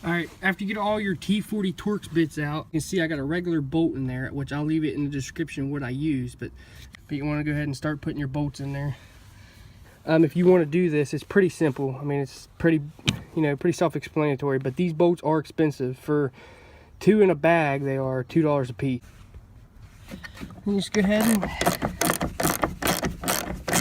Alright, after you get all your T40 Torx bits out, you can see I got a regular bolt in there, which I'll leave it in the description what I use, but you want to go ahead and start putting your bolts in there. If you want to do this, it's pretty simple. I mean, it's pretty, pretty self-explanatory, but these bolts are expensive. For 2 in a bag, they are $2 a piece. You just go ahead and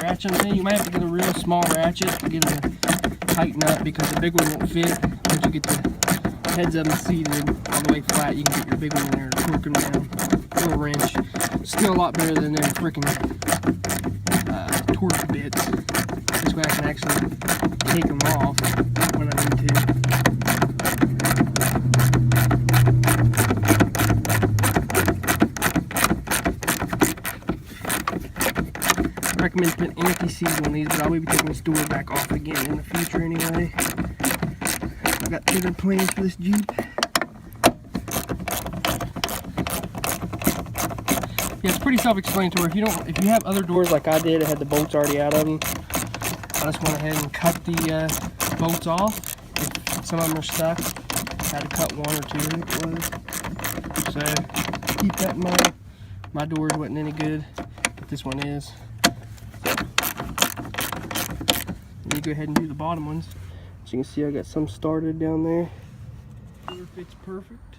ratchet them in. You might have to get a real small ratchet to get them to tighten up, because the big one won't fit. Once you get the heads of them seated all the way flat, you can get your big one in there and torque them down. A little wrench. Still a lot better than them freaking torque bits. This way I can actually take them off when I need to. I recommend putting anti-seize on these, but I'll be taking this door back off again in the future anyway. I got bigger plans for this Jeep. Yeah, it's pretty self-explanatory. If you have other doors like I did, I had the bolts already out of them. I just went ahead and cut the bolts off. If some of them are stuck, I had to cut 1 or 2, I think it was. So keep that in mind. My doors wasn't any good, but this one is. And you go ahead and do the bottom ones. As you can see, I got some started down there. Door fits perfect.